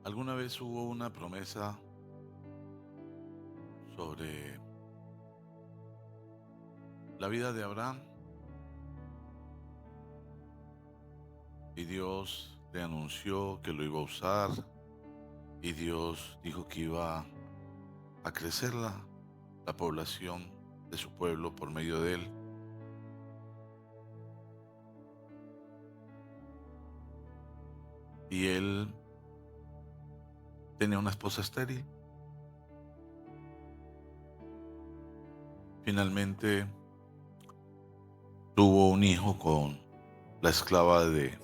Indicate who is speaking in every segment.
Speaker 1: Alguna vez hubo una promesa sobre la vida de Abraham y Dios le anunció que lo iba a usar y Dios dijo que iba a crecer la población de su pueblo por medio de él. Y él tenía una esposa estéril. Finalmente tuvo un hijo con la esclava de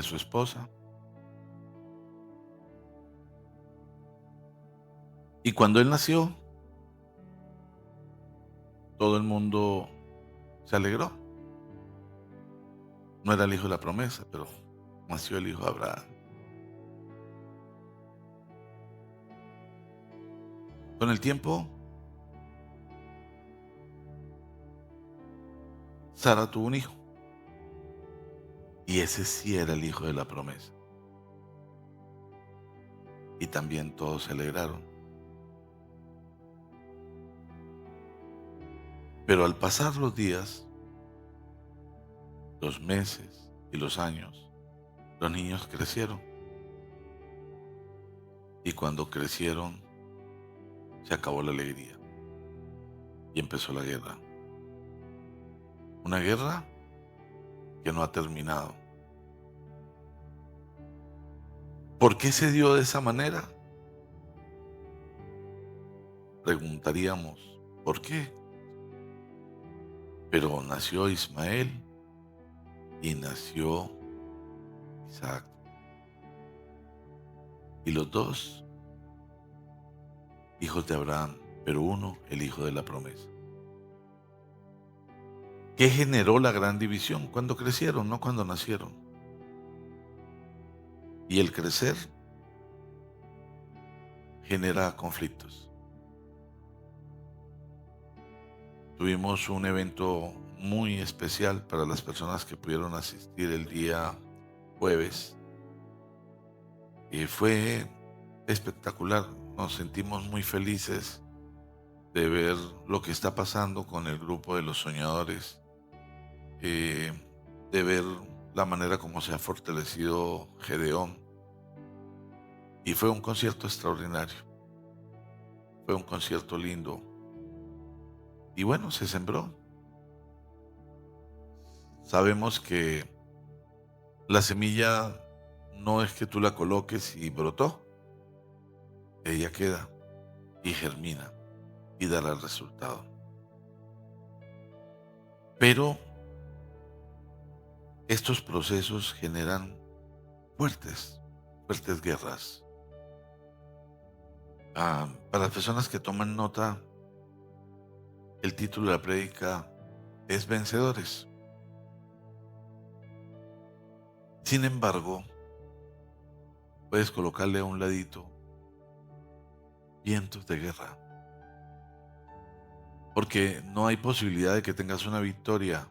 Speaker 1: su esposa. Y cuando él nació, todo el mundo se alegró. No era el hijo de la promesa, pero nació el hijo de Abraham. Con el tiempo, Sara tuvo un hijo, y ese sí era el hijo de la promesa. Y también todos se alegraron. Pero al pasar los días, los meses y los años, los niños crecieron. Y cuando crecieron, se acabó la alegría y empezó la guerra. Una guerra que no ha terminado. ¿Por qué se dio de esa manera? Preguntaríamos, ¿por qué? Pero nació Ismael y nació Isaac. Y los dos hijos de Abraham, pero uno el hijo de la promesa. ¿Qué generó la gran división? Cuando crecieron, no cuando nacieron. Y el crecer genera conflictos. Tuvimos un evento muy especial para las personas que pudieron asistir el día jueves y fue espectacular. Nos sentimos muy felices de ver lo que está pasando con el grupo de los soñadores, eh, de ver la manera como se ha fortalecido Gedeón. Y fue un concierto extraordinario, fue un concierto lindo. Y bueno, se sembró. Sabemos que la semilla no es que tú la coloques y brotó, ella queda y germina y dará el resultado. Pero estos procesos generan fuertes guerras. Para las personas que toman nota, el título de la prédica es Vencedores. Sin embargo, puedes colocarle a un ladito vientos de guerra, porque no hay posibilidad de que tengas una victoria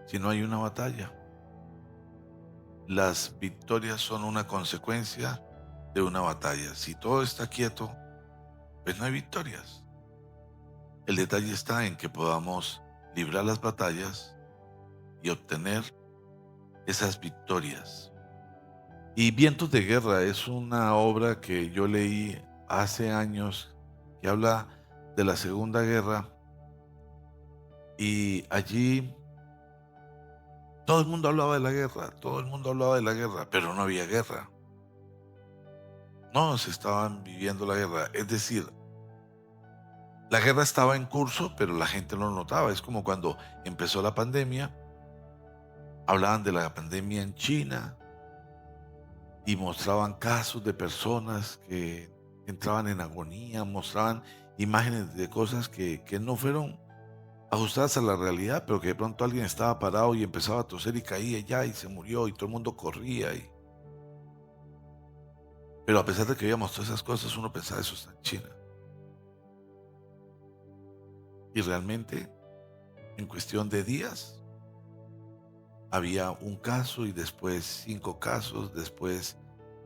Speaker 1: si no hay una batalla. Las victorias son una consecuencia de una batalla. Si todo está quieto, pues no hay victorias. El detalle está en que podamos librar las batallas y obtener esas victorias. Y Vientos de Guerra es una obra que yo leí hace años que habla de la Segunda Guerra, y allí todo el mundo hablaba de la guerra, todo el mundo hablaba de la guerra, pero no había guerra. No se estaban viviendo la guerra. Es decir, la guerra estaba en curso, pero la gente no lo notaba. Es como cuando empezó la pandemia, hablaban de la pandemia en China y mostraban casos de personas que entraban en agonía, mostraban imágenes de cosas que no fueron ajustadas a la realidad, pero que de pronto alguien estaba parado y empezaba a toser y caía ya y se murió y todo el mundo corría. Pero a pesar de que veíamos todas esas cosas, uno pensaba, eso está en China. Y realmente, en cuestión de días, había un caso y después 5 casos, después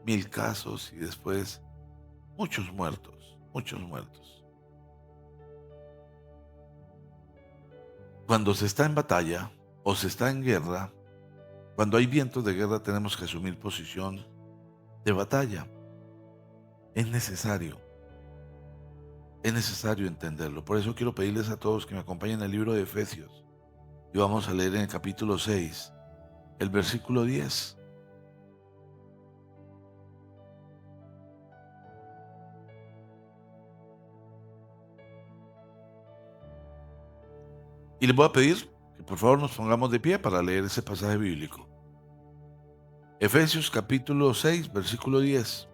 Speaker 1: 1000 casos y después muchos muertos, muchos muertos. Cuando se está en batalla o se está en guerra, cuando hay vientos de guerra tenemos que asumir posición de batalla. Es necesario, es necesario entenderlo. Por eso quiero pedirles a todos que me acompañen en el libro de Efesios. Y vamos a leer en el capítulo 6, el versículo 10. Y les voy a pedir que por favor nos pongamos de pie para leer ese pasaje bíblico. Efesios capítulo 6, versículo 10.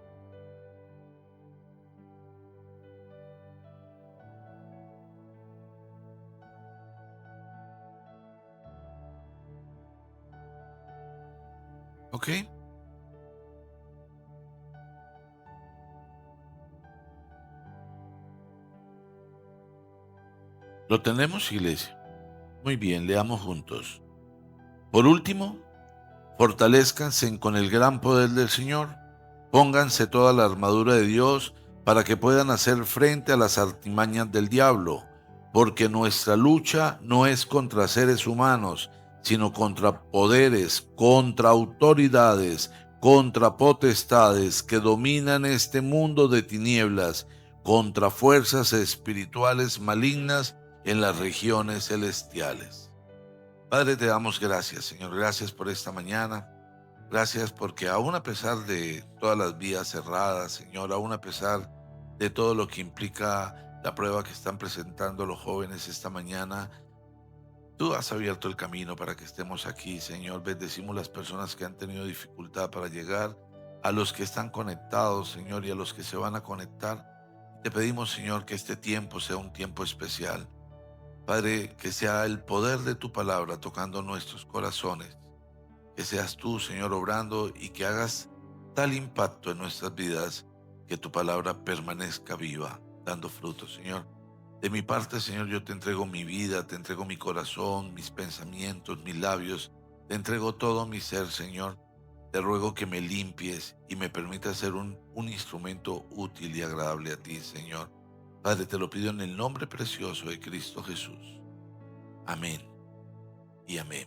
Speaker 1: ¿Ok? ¿Lo tenemos, iglesia? Muy bien, leamos juntos. Por último, fortalezcanse con el gran poder del Señor. Pónganse toda la armadura de Dios para que puedan hacer frente a las artimañas del diablo, porque nuestra lucha no es contra seres humanos, sino contra poderes, contra autoridades, contra potestades que dominan este mundo de tinieblas, contra fuerzas espirituales malignas en las regiones celestiales. Padre, te damos gracias, Señor, gracias por esta mañana. Gracias porque aún a pesar de todas las vías cerradas, Señor, aún a pesar de todo lo que implica la prueba que están presentando los jóvenes esta mañana, tú has abierto el camino para que estemos aquí, Señor. Bendecimos las personas que han tenido dificultad para llegar, a los que están conectados, Señor, y a los que se van a conectar. Te pedimos, Señor, que este tiempo sea un tiempo especial. Padre, que sea el poder de tu palabra tocando nuestros corazones. Que seas tú, Señor, obrando y que hagas tal impacto en nuestras vidas que tu palabra permanezca viva, dando frutos, Señor. De mi parte, Señor, yo te entrego mi vida, te entrego mi corazón, mis pensamientos, mis labios, te entrego todo mi ser, Señor. Te ruego que me limpies y me permitas ser un instrumento útil y agradable a ti, Señor. Padre, te lo pido en el nombre precioso de Cristo Jesús. Amén y amén.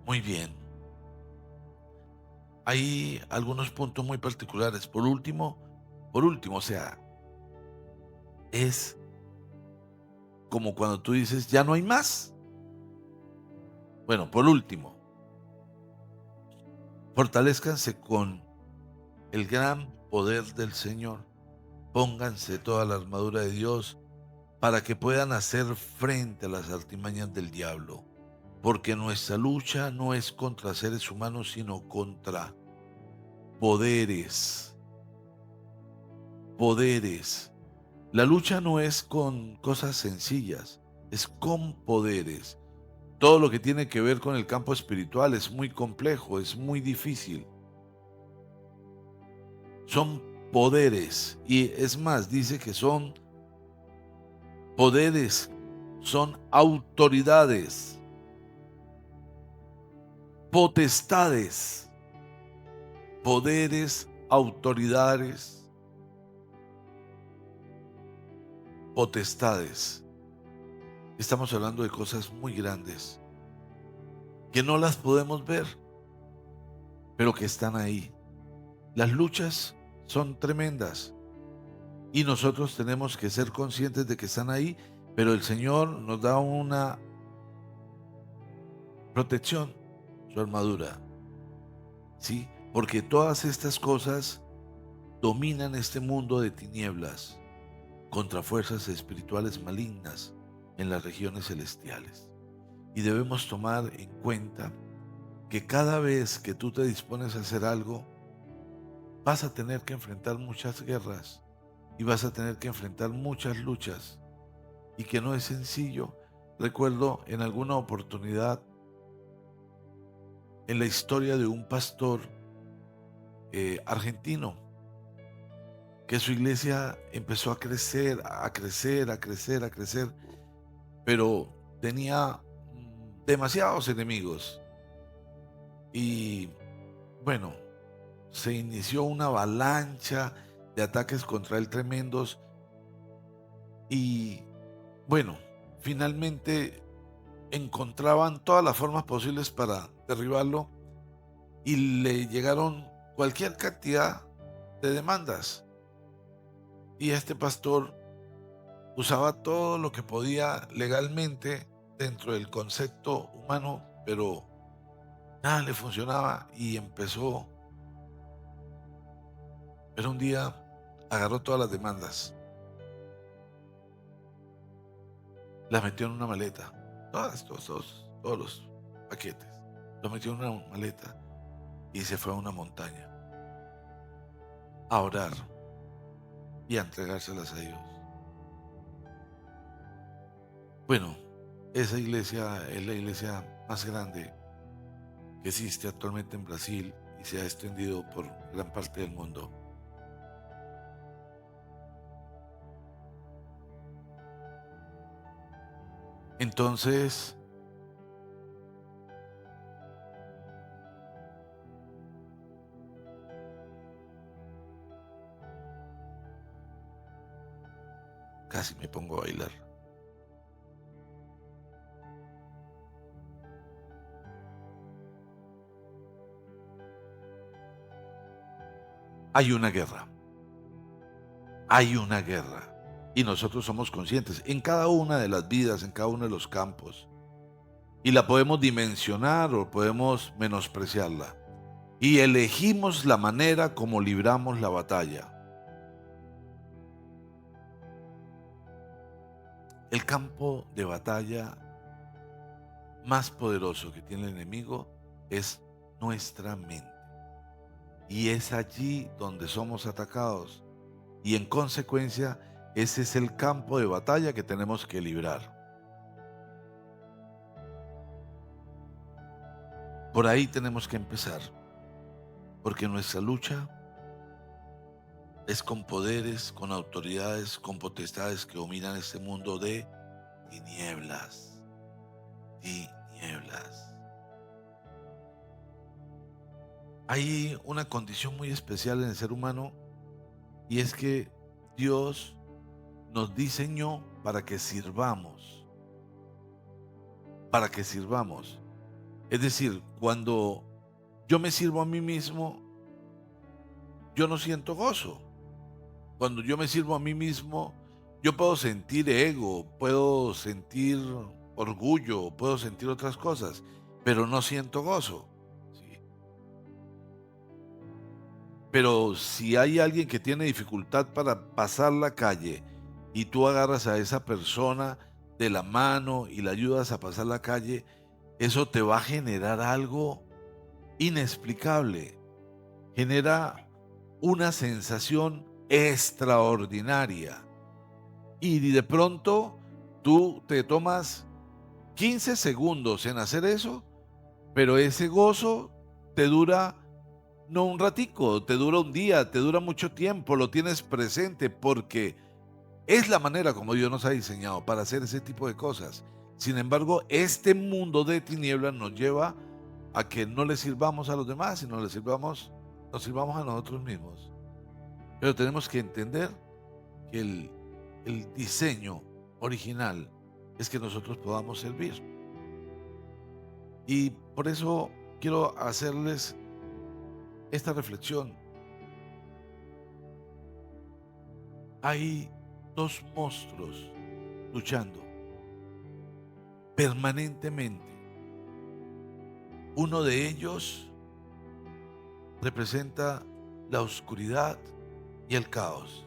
Speaker 1: Muy bien. Hay algunos puntos muy particulares. Por último, o sea, es como cuando tú dices, ya no hay más. Bueno, por último, fortalezcanse con el gran poder del Señor. Pónganse toda la armadura de Dios para que puedan hacer frente a las artimañas del diablo. Porque nuestra lucha no es contra seres humanos, sino contra poderes. Poderes. La lucha no es con cosas sencillas, es con poderes. Todo lo que tiene que ver con el campo espiritual es muy complejo, es muy difícil. Son poderes, y es más, dice que son poderes, son autoridades, potestades, poderes, autoridades, potestades. Estamos hablando de cosas muy grandes que no las podemos ver, pero que están ahí. Las luchas son tremendas y nosotros tenemos que ser conscientes de que están ahí, pero el Señor nos da una protección, su armadura, ¿sí? Porque todas estas cosas dominan este mundo de tinieblas contra fuerzas espirituales malignas en las regiones celestiales. Y debemos tomar en cuenta que cada vez que tú te dispones a hacer algo, vas a tener que enfrentar muchas guerras y vas a tener que enfrentar muchas luchas y que no es sencillo. Recuerdo en alguna oportunidad en la historia de un pastor argentino que su iglesia empezó a crecer, a crecer, a crecer, a crecer, pero tenía demasiados enemigos y bueno, se inició una avalancha de ataques contra él tremendos y bueno, finalmente encontraban todas las formas posibles para derribarlo y le llegaron cualquier cantidad de demandas. Y este pastor usaba todo lo que podía legalmente dentro del concepto humano, pero nada le funcionaba y empezó, pero un día agarró todas las demandas, las metió en una maleta, todos los paquetes, los metió en una maleta y se fue a una montaña a orar y a entregárselas a Dios. Bueno, esa iglesia es la iglesia más grande que existe actualmente en Brasil y se ha extendido por gran parte del mundo. Entonces, casi me pongo a bailar. Hay una guerra, hay una guerra. Y nosotros somos conscientes en cada una de las vidas, en cada uno de los campos. Y la podemos dimensionar o podemos menospreciarla. Y elegimos la manera como libramos la batalla. El campo de batalla más poderoso que tiene el enemigo es nuestra mente. Y es allí donde somos atacados. Y en consecuencia, ese es el campo de batalla que tenemos que librar. Por ahí tenemos que empezar, porque nuestra lucha es con poderes, con autoridades, con potestades que dominan este mundo de tinieblas, tinieblas. Hay una condición muy especial en el ser humano y es que Dios nos diseñó para que sirvamos, para que sirvamos. Es decir, cuando yo me sirvo a mí mismo, yo no siento gozo. Cuando yo me sirvo a mí mismo, yo puedo sentir ego, puedo sentir orgullo, puedo sentir otras cosas, pero no siento gozo. ¿Sí? Pero si hay alguien que tiene dificultad para pasar la calle y tú agarras a esa persona de la mano y la ayudas a pasar la calle, eso te va a generar algo inexplicable. Genera una sensación extraordinaria. Y de pronto tú te tomas 15 segundos en hacer eso, pero ese gozo te dura no un ratico, te dura un día, te dura mucho tiempo, lo tienes presente porque es la manera como Dios nos ha diseñado para hacer ese tipo de cosas. Sin embargo, este mundo de tinieblas nos lleva a que no le sirvamos a los demás, sino nos sirvamos a nosotros mismos. Pero tenemos que entender que el diseño original es que nosotros podamos servir. Y por eso quiero hacerles esta reflexión. Hay dos monstruos luchando permanentemente. Uno de ellos representa la oscuridad y el caos.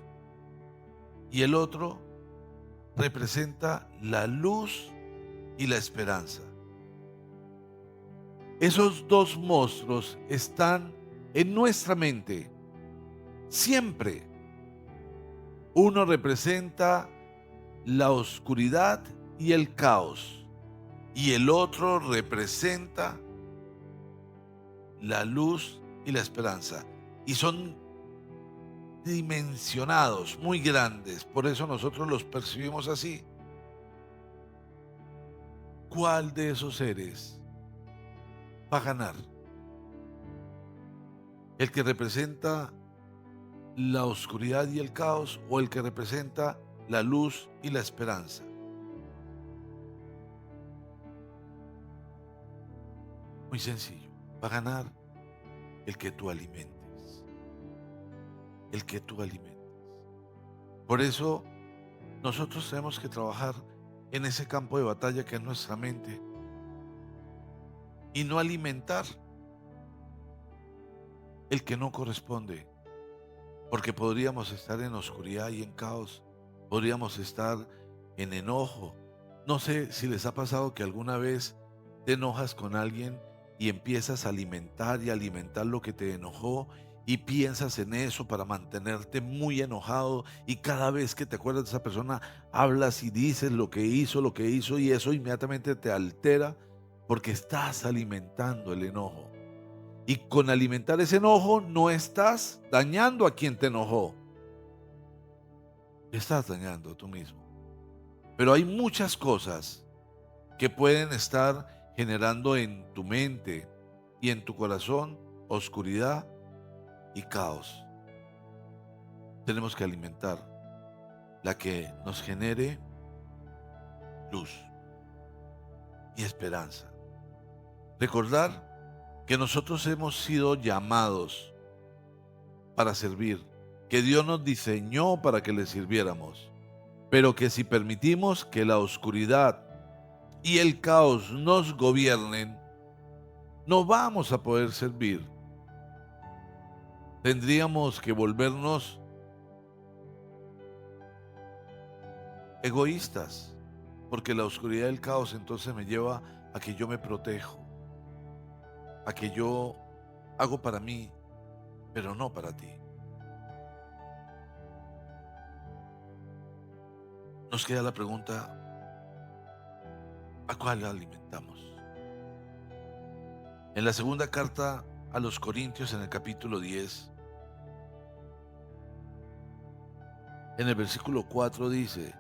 Speaker 1: Y el otro representa la luz y la esperanza. Esos dos monstruos están en nuestra mente siempre. Uno representa la oscuridad y el caos y el otro representa la luz y la esperanza. Y son dimensionados, muy grandes, por eso nosotros los percibimos así. ¿Cuál de esos seres va a ganar? ¿El que representa la oscuridad y el caos o el que representa la luz y la esperanza? Muy sencillo. Va a ganar el que tú alimentes. El que tú alimentes. Por eso nosotros tenemos que trabajar en ese campo de batalla que es nuestra mente y no alimentar el que no corresponde, porque podríamos estar en oscuridad y en caos, podríamos estar en enojo. No sé si les ha pasado que alguna vez te enojas con alguien y empiezas a alimentar y alimentar lo que te enojó y piensas en eso para mantenerte muy enojado, y cada vez que te acuerdas de esa persona hablas y dices lo que hizo, y eso inmediatamente te altera porque estás alimentando el enojo. Y con alimentar ese enojo no estás dañando a quien te enojó, estás dañando tú mismo. Pero hay muchas cosas que pueden estar generando en tu mente y en tu corazón oscuridad y caos. Tenemos que alimentar la que nos genere luz y esperanza. Recordar que nosotros hemos sido llamados para servir, que Dios nos diseñó para que le sirviéramos, pero que si permitimos que la oscuridad y el caos nos gobiernen, no vamos a poder servir. Tendríamos que volvernos egoístas, porque la oscuridad y el caos entonces me lleva a que yo me protejo, a que yo hago para mí, pero no para ti. Nos queda la pregunta: ¿a cuál alimentamos? En la segunda carta a los Corintios, en el capítulo 10, en el versículo 4 dice: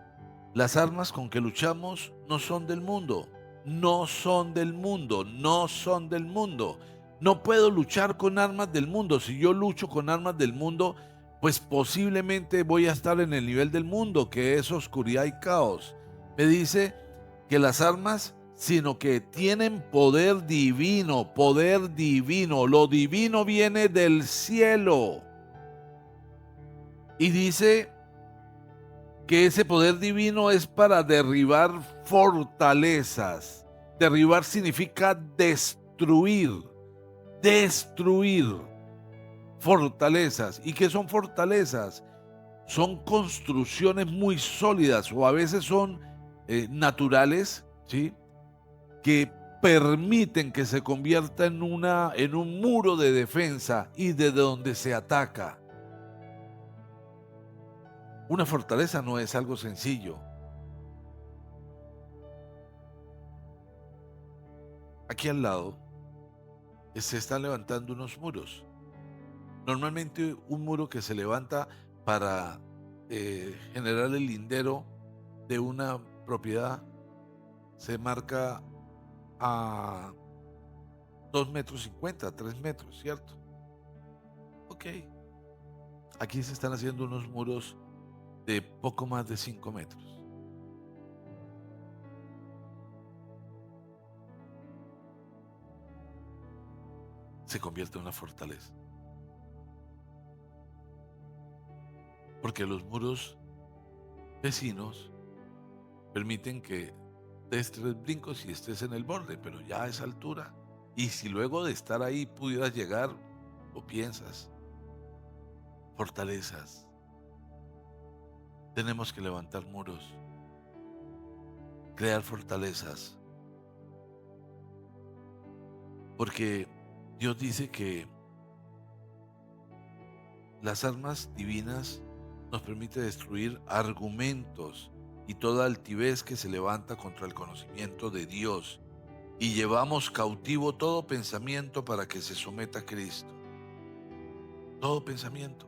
Speaker 1: las armas con que luchamos no son del mundo, no son del mundo, no son del mundo. No puedo luchar con armas del mundo. Si yo lucho con armas del mundo, pues posiblemente voy a estar en el nivel del mundo, que es oscuridad y caos. Me dice que las armas, sino que tienen poder divino, poder divino. Lo divino viene del cielo. Y dice que ese poder divino es para derribar fortalezas. Derribar significa destruir, destruir fortalezas. ¿Y qué son fortalezas? Son construcciones muy sólidas, o a veces son naturales, ¿sí?, que permiten que se convierta en un muro de defensa y de donde se ataca. Una fortaleza no es algo sencillo. Aquí al lado se están levantando unos muros. Normalmente un muro que se levanta para generar el lindero de una propiedad se marca a 2,50 metros, 3 metros, ¿cierto? Ok. Aquí se están haciendo unos muros de poco más de 5 metros. Se convierte en una fortaleza. Porque los muros vecinos permiten que des 3 brincos y estés en el borde, pero ya a esa altura. Y si luego de estar ahí pudieras llegar, o piensas, fortalezas. Tenemos que levantar muros, crear fortalezas. Porque Dios dice que las armas divinas nos permiten destruir argumentos y toda altivez que se levanta contra el conocimiento de Dios, y llevamos cautivo todo pensamiento para que se someta a Cristo. Todo pensamiento.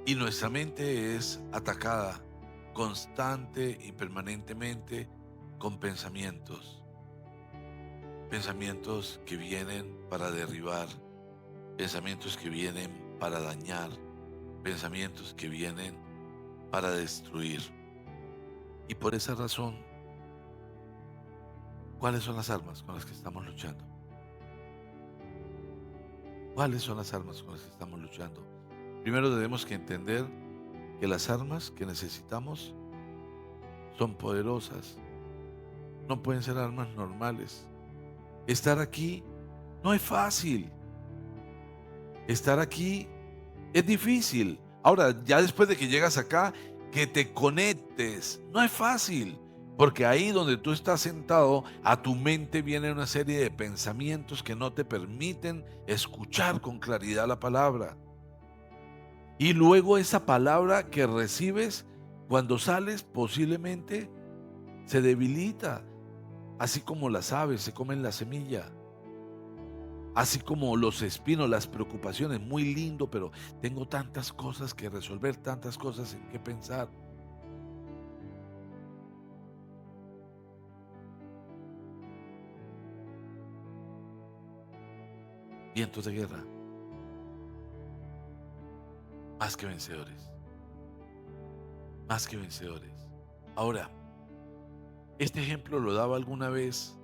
Speaker 1: Y nuestra mente es atacada constante y permanentemente con pensamientos. Pensamientos que vienen para derribar, pensamientos que vienen para dañar, pensamientos que vienen para destruir. Y por esa razón, ¿cuáles son las armas con las que estamos luchando? ¿Cuáles son las armas con las que estamos luchando? Primero tenemos que entender que las armas que necesitamos son poderosas, no pueden ser armas normales. Estar aquí no es fácil, estar aquí es difícil. Ahora, ya después de que llegas acá, que te conectes, no es fácil, porque ahí donde tú estás sentado, a tu mente viene una serie de pensamientos que no te permiten escuchar con claridad la palabra. Y luego esa palabra que recibes, cuando sales, posiblemente se debilita, así como las aves se comen la semilla. Así como los espinos, las preocupaciones, muy lindo, pero tengo tantas cosas que resolver, tantas cosas en que pensar. Vientos de guerra, más que vencedores, más que vencedores. Ahora, este ejemplo lo daba alguna vez,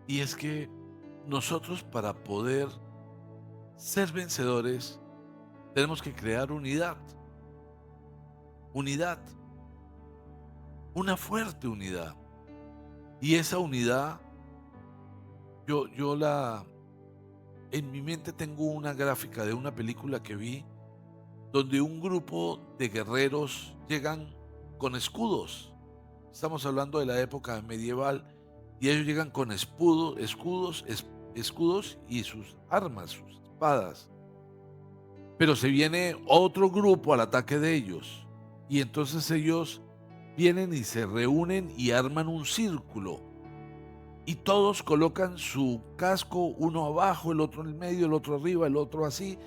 Speaker 1: y es que nosotros para poder ser vencedores tenemos que crear unidad, unidad, una fuerte unidad. Y esa unidad, yo la, en mi mente tengo una gráfica de una película que vi donde un grupo de guerreros llegan con escudos. Estamos hablando de la época medieval y ellos llegan con escudos y sus armas, sus espadas. Pero se viene otro grupo al ataque de ellos y entonces ellos vienen y se reúnen y arman un círculo y todos colocan su casco, uno abajo, el otro en el medio, el otro arriba, el otro así,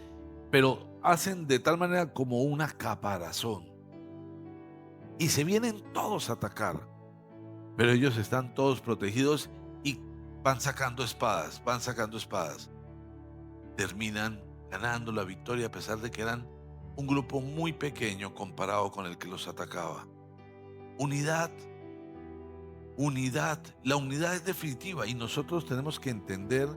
Speaker 1: pero hacen de tal manera como una caparazón. Y se vienen todos a atacar, pero ellos están todos protegidos y van sacando espadas, van sacando espadas. Terminan ganando la victoria a pesar de que eran un grupo muy pequeño comparado con el que los atacaba. Unidad, unidad, la unidad es definitiva y nosotros tenemos que entender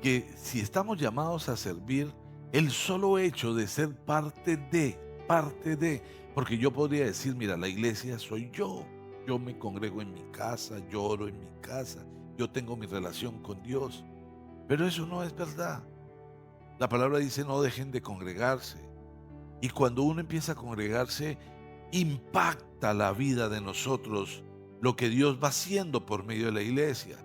Speaker 1: que si estamos llamados a servir, el solo hecho de ser parte de, porque yo podría decir, mira, la iglesia soy yo me congrego en mi casa, lloro en mi casa, yo tengo mi relación con Dios, pero eso no es verdad. La palabra dice no dejen de congregarse, y cuando uno empieza a congregarse, impacta la vida de nosotros lo que Dios va haciendo por medio de la iglesia.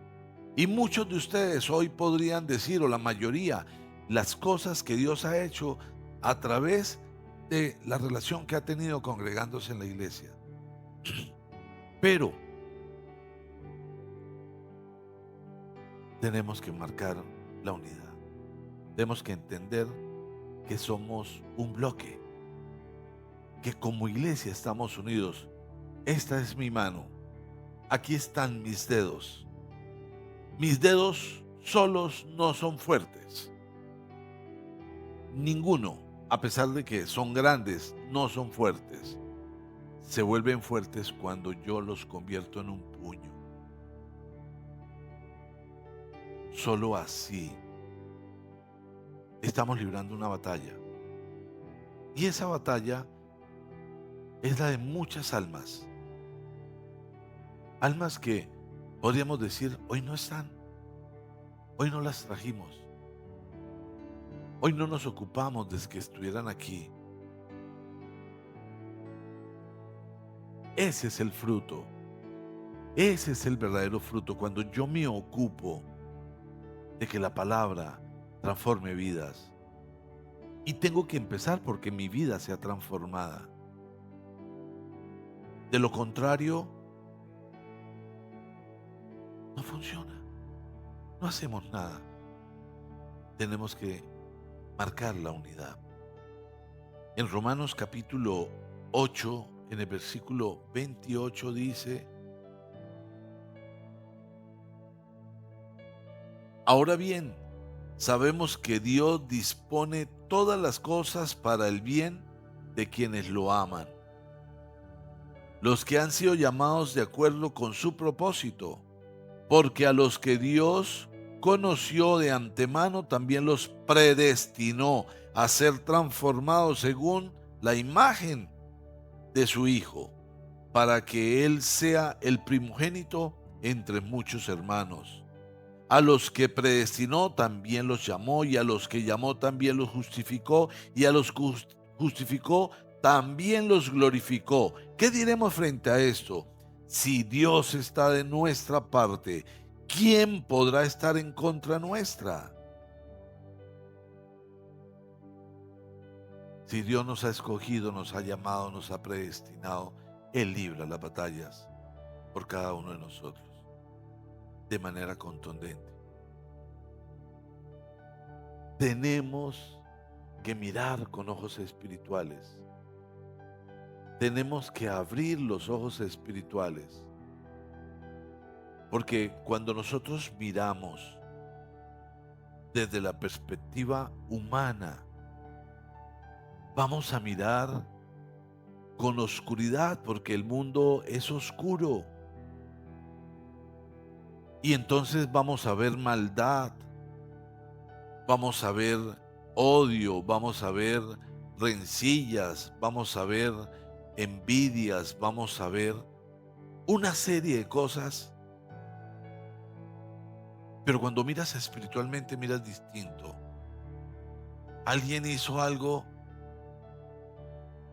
Speaker 1: Y muchos de ustedes hoy podrían decir, o la mayoría, las cosas que Dios ha hecho a través de la relación que ha tenido congregándose en la iglesia. Pero tenemos que marcar la unidad. Tenemos que entender que somos un bloque, que como iglesia estamos unidos. Esta es mi mano. Aquí están mis dedos. Mis dedos solos no son fuertes. Ninguno, a pesar de que son grandes, no son fuertes. Se vuelven fuertes cuando yo los convierto en un puño. Solo así estamos librando una batalla. Y esa batalla es la de muchas almas. Almas que podríamos decir, hoy no están, hoy no las trajimos, hoy no nos ocupamos de que estuvieran aquí. Ese es el fruto. Ese es el verdadero fruto, cuando yo me ocupo de que la palabra transforme vidas. Y tengo que empezar porque mi vida sea transformada. De lo contrario, no funciona. No hacemos nada. Tenemos que marcar la unidad. En Romanos capítulo 8, en el versículo 28 dice: ahora bien, sabemos que Dios dispone todas las cosas para el bien de quienes lo aman, los que han sido llamados de acuerdo con su propósito, porque a los que Dios conoció de antemano también los predestinó a ser transformados según la imagen de su Hijo, para que Él sea el primogénito entre muchos hermanos. A los que predestinó también los llamó, y a los que llamó también los justificó, y a los que justificó también los glorificó. ¿Qué diremos frente a esto? Si Dios está de nuestra parte, ¿quién podrá estar en contra nuestra? Si Dios nos ha escogido, nos ha llamado, nos ha predestinado, Él libra las batallas por cada uno de nosotros de manera contundente. Tenemos que mirar con ojos espirituales. Tenemos que abrir los ojos espirituales. Porque cuando nosotros miramos desde la perspectiva humana, vamos a mirar con oscuridad porque el mundo es oscuro. Y entonces vamos a ver maldad, vamos a ver odio, vamos a ver rencillas, vamos a ver envidias, vamos a ver una serie de cosas. Pero cuando miras espiritualmente, miras distinto. Alguien hizo algo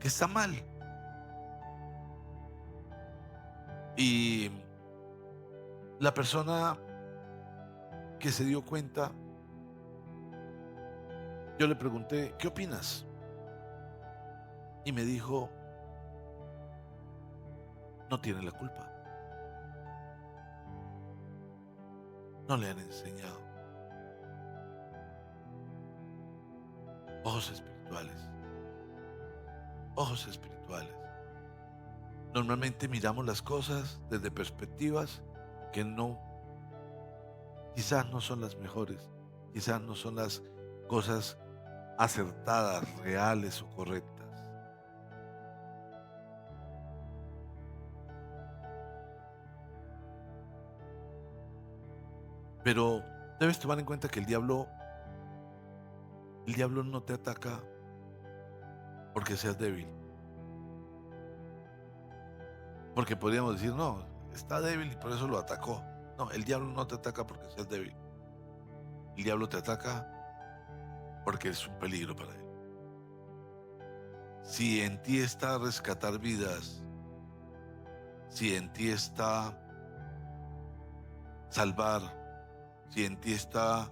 Speaker 1: que está mal. Y la persona que se dio cuenta, yo le pregunté, ¿qué opinas? Y me dijo, no tiene la culpa. No le han enseñado. Ojos espirituales. Ojos espirituales. Normalmente miramos las cosas desde perspectivas que quizás no son las mejores, quizás no son las cosas acertadas, reales o correctas. Pero debes tomar en cuenta que el diablo no te ataca porque seas débil. Porque podríamos decir, no, está débil y por eso lo atacó. No, el diablo no te ataca porque seas débil. El diablo te ataca porque es un peligro para él. Si en ti está rescatar vidas, si en ti está salvar, si en ti está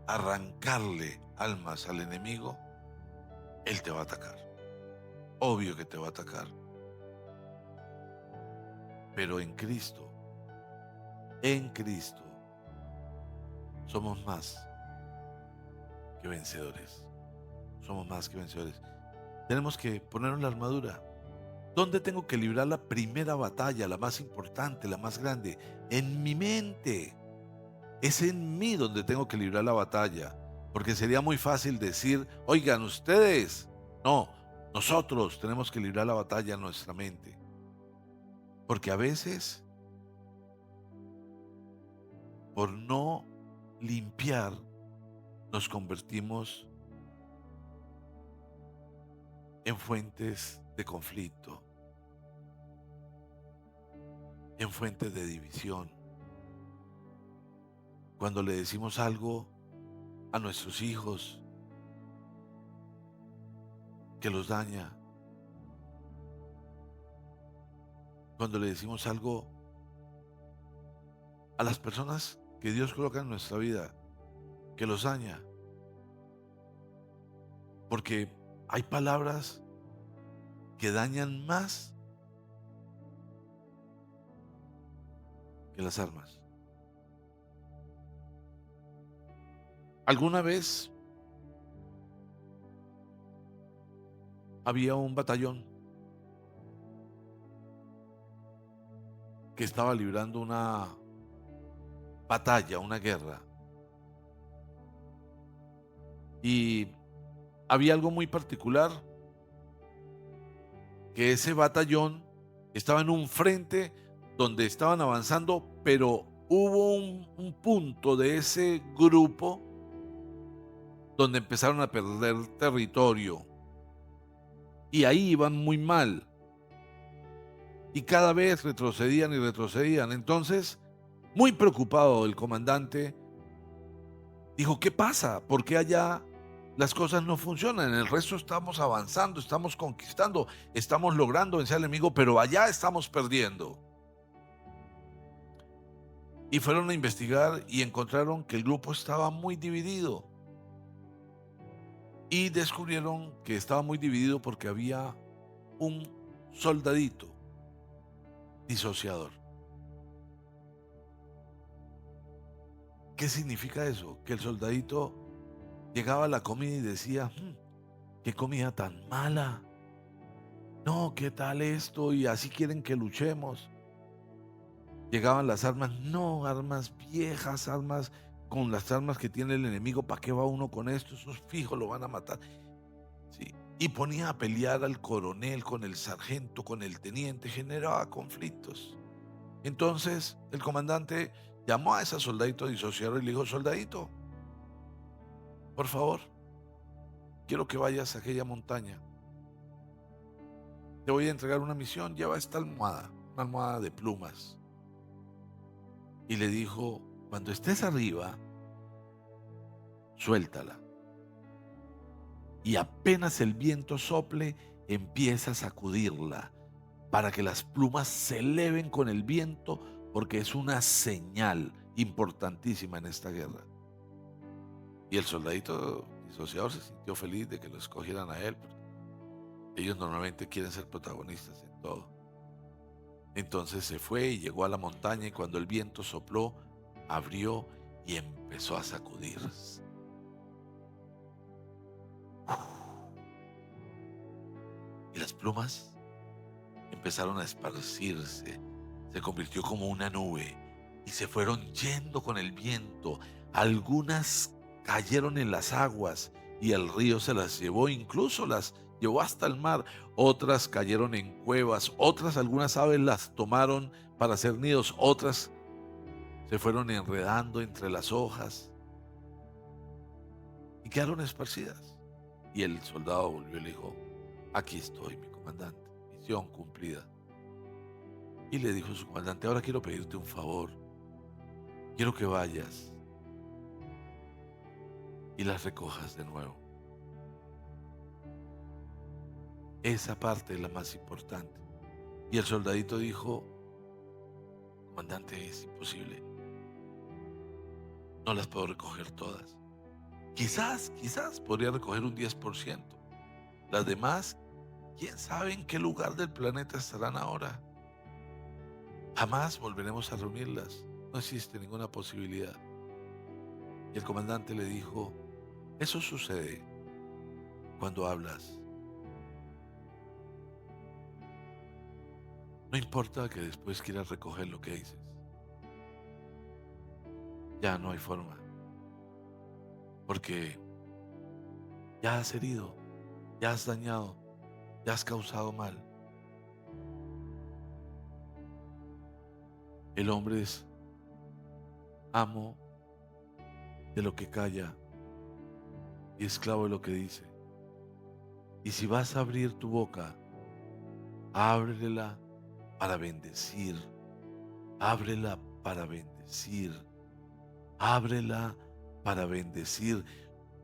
Speaker 1: arrancarle almas al enemigo, él te va a atacar. Obvio que te va a atacar. Pero en Cristo, somos más que vencedores. Somos más que vencedores. Tenemos que ponernos la armadura. ¿Dónde tengo que librar la primera batalla, la más importante, la más grande? En mi mente. Es en mí donde tengo que librar la batalla. Porque sería muy fácil decir, oigan ustedes. No, nosotros tenemos que librar la batalla en nuestra mente. Porque a veces, por no limpiar, nos convertimos en fuentes de conflicto, en fuentes de división. Cuando le decimos algo a nuestros hijos que los daña, cuando le decimos algo a las personas que Dios coloca en nuestra vida que los daña, porque hay palabras que dañan más que las armas. Alguna vez había un batallón que estaba librando una batalla, una guerra. Y había algo muy particular, que ese batallón estaba en un frente donde estaban avanzando, pero hubo un punto de ese grupo donde empezaron a perder territorio y ahí iban muy mal y cada vez retrocedían y retrocedían. Entonces, muy preocupado el comandante dijo: ¿qué pasa? ¿Por qué allá las cosas no funcionan? En el resto estamos avanzando, estamos conquistando, estamos logrando vencer al enemigo, pero allá estamos perdiendo. Y fueron a investigar y encontraron que el grupo estaba muy dividido. Y descubrieron que estaba muy dividido porque había un soldadito disociador. ¿Qué significa eso? Que el soldadito llegaba a la comida y decía: qué comida tan mala. No, ¿qué tal esto? Y así quieren que luchemos. Llegaban las armas, no, armas viejas, armas con las armas que tiene el enemigo. ¿Para qué va uno con esto? Esos fijos lo van a matar. Sí. Y ponía a pelear al coronel con el sargento, con el teniente, generaba conflictos. Entonces el comandante llamó a ese soldadito disociador y le dijo: soldadito, por favor, quiero que vayas a aquella montaña. Te voy a entregar una misión, lleva esta almohada, una almohada de plumas. Y le dijo: cuando estés arriba, suéltala. Y apenas el viento sople, empieza a sacudirla para que las plumas se eleven con el viento, porque es una señal importantísima en esta guerra. Y el soldadito disociador se sintió feliz de que lo escogieran a él, porque ellos normalmente quieren ser protagonistas en todo. Entonces se fue y llegó a la montaña, y cuando el viento sopló, abrió y empezó a sacudirse. Y las plumas empezaron a esparcirse, se convirtió como una nube y se fueron yendo con el viento. Algunas cayeron en las aguas y el río se las llevó, incluso las llevó hasta el mar. Otras cayeron en cuevas, otras, algunas aves las tomaron para hacer nidos, otras se fueron enredando entre las hojas y quedaron esparcidas. Y el soldado volvió y le dijo: aquí estoy, mi comandante, misión cumplida. Y le dijo su comandante: ahora quiero pedirte un favor. Quiero que vayas y las recojas de nuevo. Esa parte es la más importante. Y el soldadito dijo: comandante, es imposible. No las puedo recoger todas. Quizás podría recoger un 10%. Las demás, quién sabe en qué lugar del planeta estarán ahora. Jamás volveremos a reunirlas. No existe ninguna posibilidad. Y el comandante le dijo: eso sucede cuando hablas. No importa que después quieras recoger lo que dices. Ya no hay forma. Porque ya has herido, ya has dañado, ya has causado mal. El hombre es amo de lo que calla y esclavo de lo que dice. Y si vas a abrir tu boca, ábrela para bendecir. Ábrela para bendecir. Ábrela para bendecir.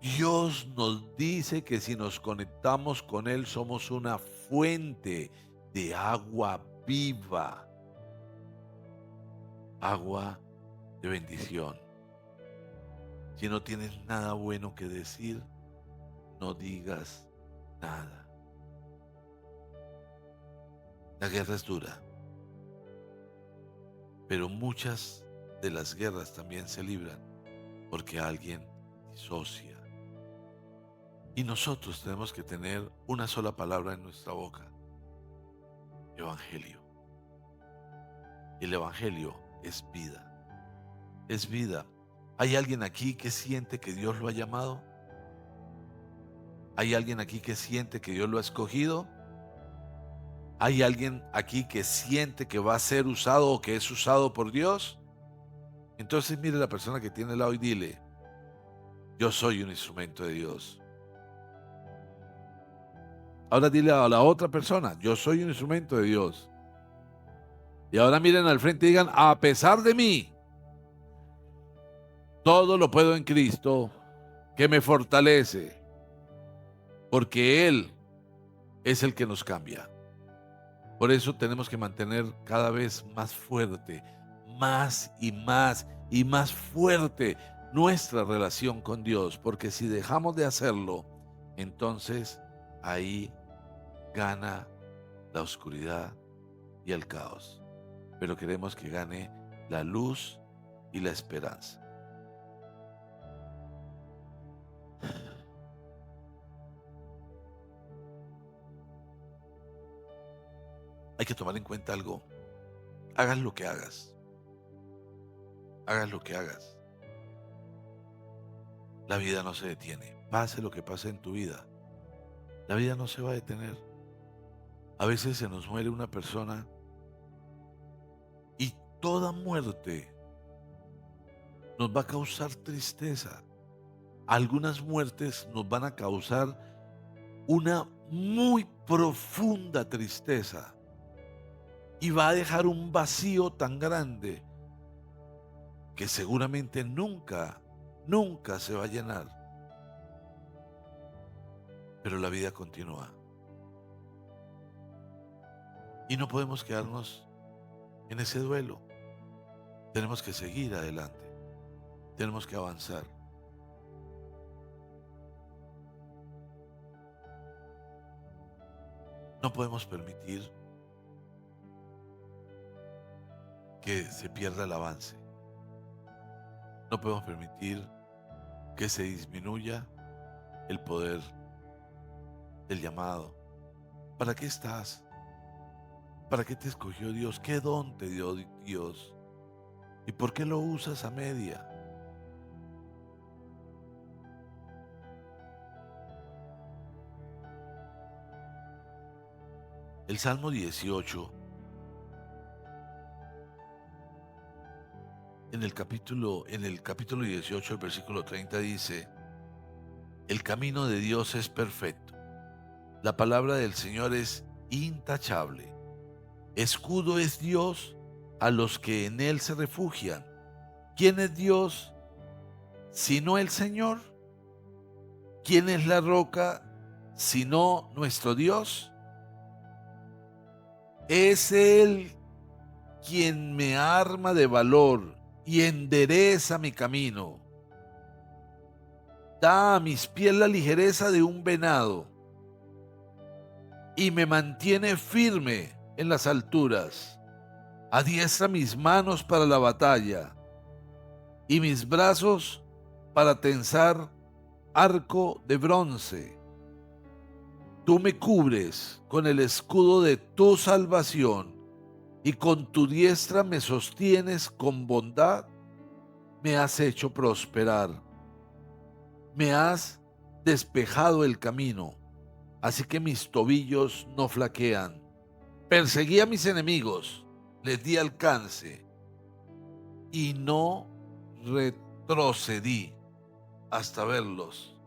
Speaker 1: Dios nos dice que si nos conectamos con Él somos una fuente de agua viva, agua de bendición. Si no tienes nada bueno que decir, no digas nada. La guerra es dura, pero muchas de las guerras también se libran porque alguien disocia. Y nosotros tenemos que tener una sola palabra en nuestra boca: evangelio. Y el evangelio es vida. Es vida. ¿Hay alguien aquí que siente que Dios lo ha llamado? ¿Hay alguien aquí que siente que Dios lo ha escogido? ¿Hay alguien aquí que siente que va a ser usado o que es usado por Dios? Entonces mire a la persona que tiene al lado y dile: yo soy un instrumento de Dios. Ahora dile a la otra persona: yo soy un instrumento de Dios. Y ahora miren al frente y digan: a pesar de mí, todo lo puedo en Cristo que me fortalece, porque Él es el que nos cambia. Por eso tenemos que mantener cada vez más fuerte, más y más fuerte nuestra relación con Dios, porque si dejamos de hacerlo, entonces ahí gana la oscuridad y el caos. Pero queremos que gane la luz y la esperanza. Hay que tomar en cuenta algo. Hagas lo que hagas. Hagas lo que hagas. La vida no se detiene. Pase lo que pase en tu vida, la vida no se va a detener. A veces se nos muere una persona y toda muerte nos va a causar tristeza. Algunas muertes nos van a causar una muy profunda tristeza y va a dejar un vacío tan grande que seguramente nunca se va a llenar. Pero la vida continúa y no podemos quedarnos en ese duelo. Tenemos que seguir adelante, tenemos que avanzar. No podemos permitir que se pierda el avance. No podemos permitir que se disminuya el poder del llamado. ¿Para qué estás? ¿Para qué te escogió Dios? ¿Qué don te dio Dios? ¿Y por qué lo usas a media? El Salmo 18, en el capítulo 18, el versículo 30 dice: el camino de Dios es perfecto, la palabra del Señor es intachable. Escudo es Dios a los que en Él se refugian. ¿Quién es Dios sino el Señor? ¿Quién es la roca sino nuestro Dios? Es Él quien me arma de valor y endereza mi camino. Da a mis pies la ligereza de un venado y me mantiene firme en las alturas. Adiestra mis manos para la batalla y mis brazos para tensar arco de bronce. Tú me cubres con el escudo de tu salvación y con tu diestra me sostienes con bondad. Me has hecho prosperar. Me has despejado el camino, así que mis tobillos no flaquean. Perseguí a mis enemigos, les di alcance y no retrocedí hasta verlos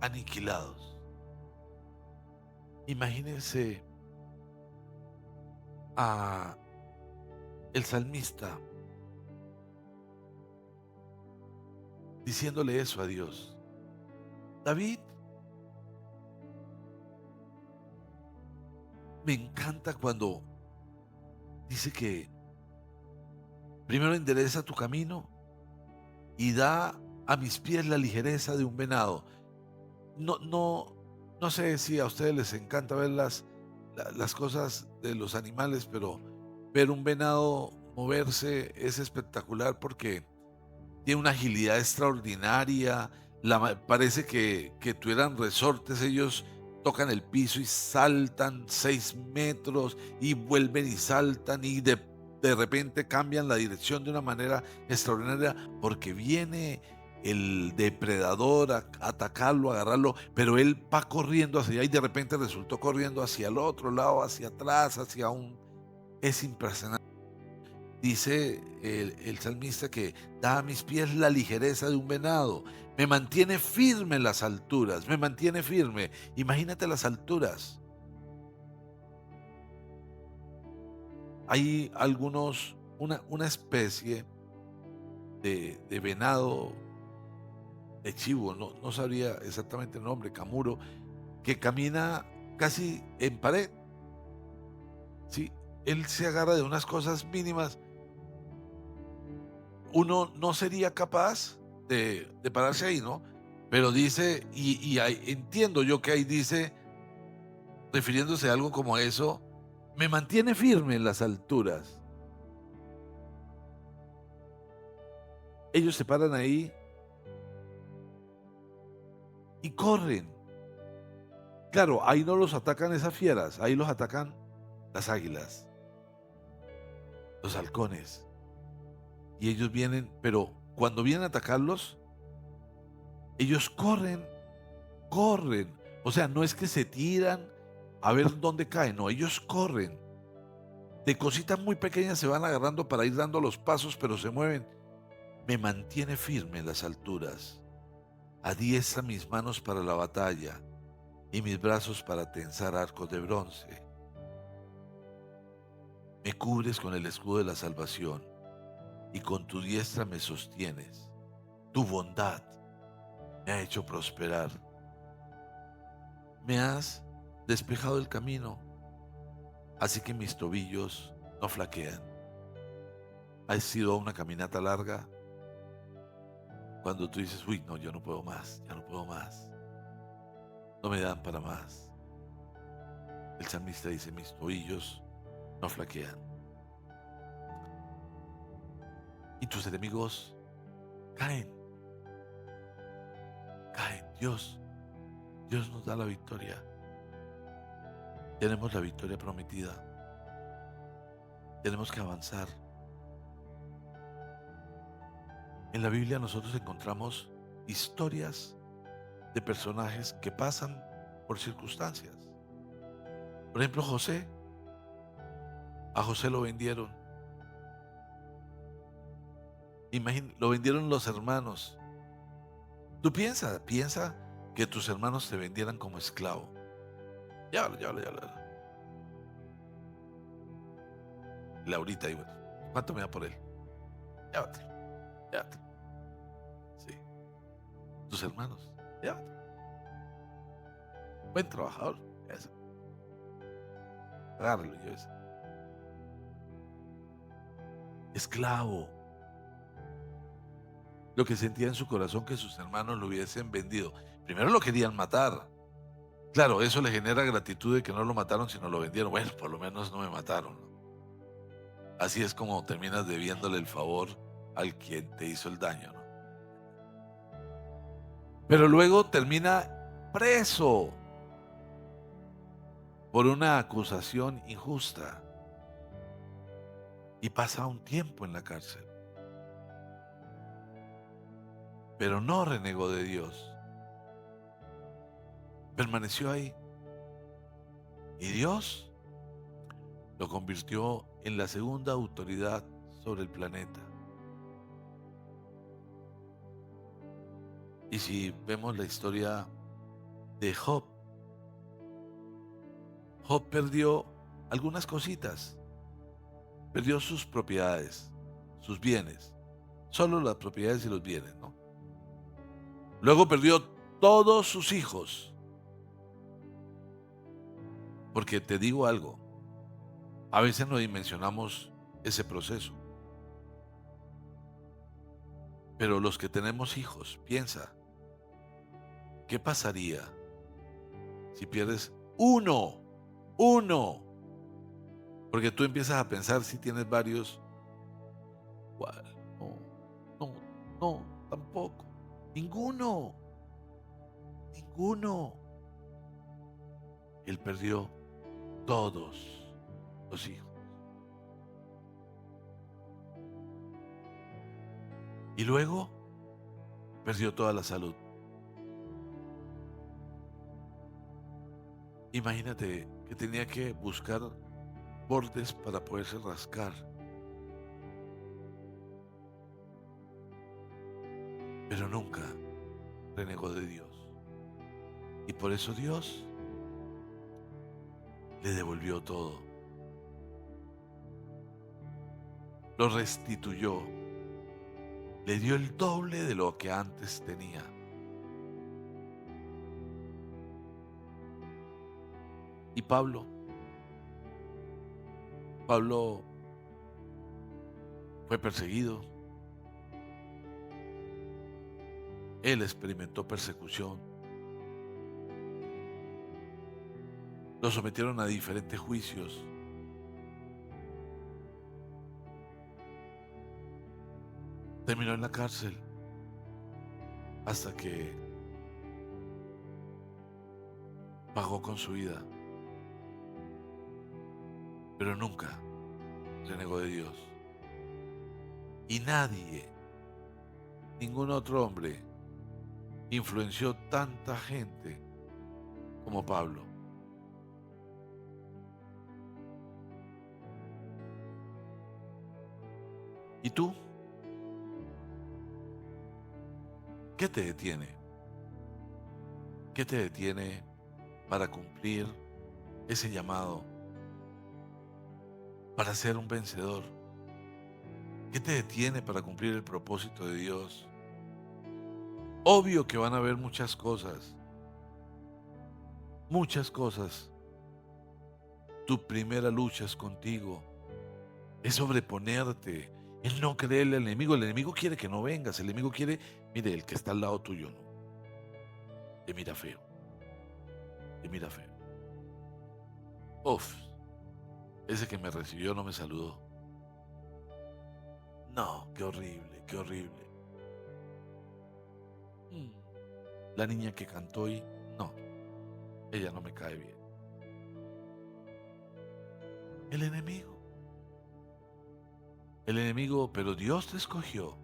Speaker 1: aniquilados. Imagínense a el salmista diciéndole eso a Dios. David, me encanta cuando dice que primero endereza tu camino y da a mis pies la ligereza de un venado. No sé si a ustedes les encanta ver las cosas de los animales, pero ver un venado moverse es espectacular porque tiene una agilidad extraordinaria. Parece que tuvieran resortes. Ellos tocan el piso y saltan 6 metros y vuelven y saltan y de repente cambian la dirección de una manera extraordinaria porque viene el depredador a atacarlo, agarrarlo, pero él va corriendo hacia allá y de repente resultó corriendo hacia el otro lado, hacia atrás, hacia un... Es impresionante. Dice el salmista que da a mis pies la ligereza de un venado, me mantiene firme en las alturas, me mantiene firme. Imagínate las alturas. Hay algunos, una especie de venado, de chivo, no sabría exactamente el nombre, camuro, que camina casi en pared. Sí, él se agarra de unas cosas mínimas. Uno no sería capaz de pararse ahí, ¿no? Pero dice, entiendo yo que ahí dice, refiriéndose a algo como eso, me mantiene firme en las alturas. Ellos se paran ahí y corren. Claro, ahí no los atacan esas fieras, ahí los atacan las águilas, los halcones. Y ellos vienen, pero cuando vienen a atacarlos, ellos corren, corren. O sea, no es que se tiran a ver dónde caen, no, ellos corren. De cositas muy pequeñas se van agarrando para ir dando los pasos, pero se mueven. Me mantiene firme en las alturas. Adiestra mis manos para la batalla y mis brazos para tensar arcos de bronce. Me cubres con el escudo de la salvación y con tu diestra me sostienes. Tu bondad me ha hecho prosperar. Me has despejado el camino, así que mis tobillos no flaquean. Ha sido una caminata larga cuando tú dices, uy, no, yo no puedo más, ya no puedo más. No me dan para más. El salmista dice, mis tobillos no flaquean. Y tus enemigos caen, caen. Dios nos da la victoria. Tenemos la victoria prometida. Tenemos que avanzar. En la Biblia nosotros encontramos historias de personajes que pasan por circunstancias. Por ejemplo, José. A José lo vendieron. Lo vendieron los hermanos. Tú piensa que tus hermanos te vendieran como esclavo. Llévalo. Laurita, y bueno, ¿cuánto me da por él? Llévatelo. Sí. Tus hermanos, llévatelo. Buen trabajador. Eso. Agárralo, llévese. Esclavo. Lo que sentía en su corazón que sus hermanos lo hubiesen vendido. Primero lo querían matar. Claro, eso le genera gratitud de que no lo mataron, sino lo vendieron. Bueno, por lo menos no me mataron, ¿no? Así es como terminas debiéndole el favor al quien te hizo el daño, ¿no? Pero luego termina preso por una acusación injusta y pasa un tiempo en la cárcel. Pero no renegó de Dios. Permaneció ahí. Y Dios lo convirtió en la segunda autoridad sobre el planeta. Y si vemos la historia de Job, Job perdió algunas cositas. Perdió sus propiedades, sus bienes. Solo las propiedades y los bienes, ¿no? Luego perdió todos sus hijos. Porque te digo algo, a veces no dimensionamos ese proceso. Pero los que tenemos hijos, piensa, ¿qué pasaría si pierdes uno? Porque tú empiezas a pensar si tienes varios. ¿Cuál? No, tampoco. Ninguno. Él perdió todos los hijos. Y luego perdió toda la salud. Imagínate que tenía que buscar bordes para poderse rascar, pero nunca renegó de Dios. Y por eso Dios le devolvió todo, lo restituyó, le dio el doble de lo que antes tenía. Y Pablo fue perseguido, él experimentó persecución, lo sometieron a diferentes juicios, terminó en la cárcel hasta que pagó con su vida, pero nunca renegó de Dios. Y nadie, ningún otro hombre, influenció tanta gente como Pablo. ¿Y tú? ¿Qué te detiene? ¿Qué te detiene para cumplir ese llamado, para ser un vencedor? ¿Qué te detiene para cumplir el propósito de Dios? Obvio que van a haber muchas cosas, muchas cosas. Tu primera lucha es contigo, es sobreponerte, es no creerle al enemigo. El enemigo quiere que no vengas, el enemigo quiere, mire, el que está al lado tuyo, ¿no? Te mira feo, te mira feo. Uf, ese que me recibió no me saludó. No, qué horrible, qué horrible. Mm, La niña que cantó y no, ella no me cae bien. El enemigo, el enemigo, pero Dios te escogió,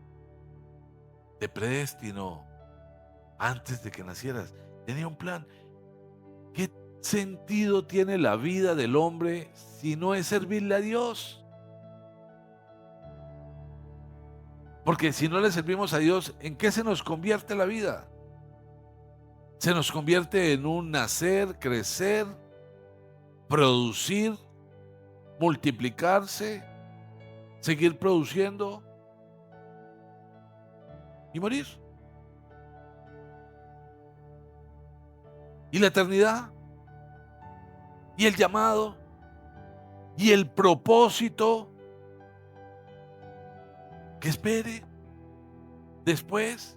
Speaker 1: te predestinó antes de que nacieras. Tenía un plan. ¿Qué sentido tiene la vida del hombre si no es servirle a Dios? Porque si no le servimos a Dios, ¿en qué se nos convierte la vida? Se nos convierte en un nacer, crecer, producir, multiplicarse, seguir produciendo y morir. Y la eternidad, y el llamado, y el propósito que espere después.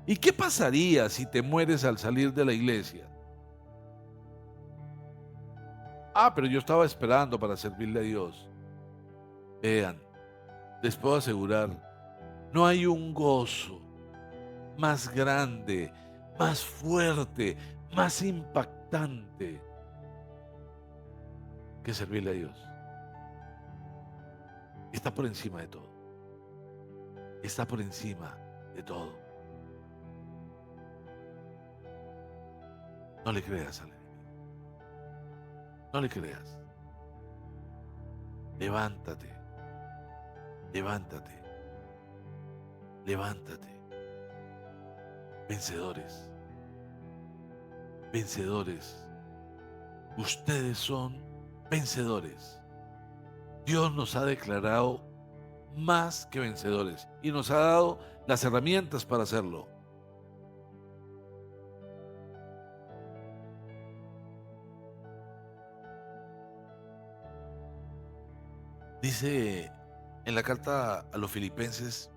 Speaker 1: ¿Y qué pasaría si te mueres al salir de la iglesia? Pero yo estaba esperando para servirle a Dios. Vean, les puedo asegurar, no hay un gozo más grande, más fuerte, más impactante que servirle a Dios. Está por encima de todo. Está por encima de todo. No le creas al enemigo. No le creas. Levántate. Levántate. Levántate. Vencedores. Vencedores. Ustedes son vencedores. Dios nos ha declarado más que vencedores y nos ha dado las herramientas para hacerlo. Dice en la carta a los Filipenses,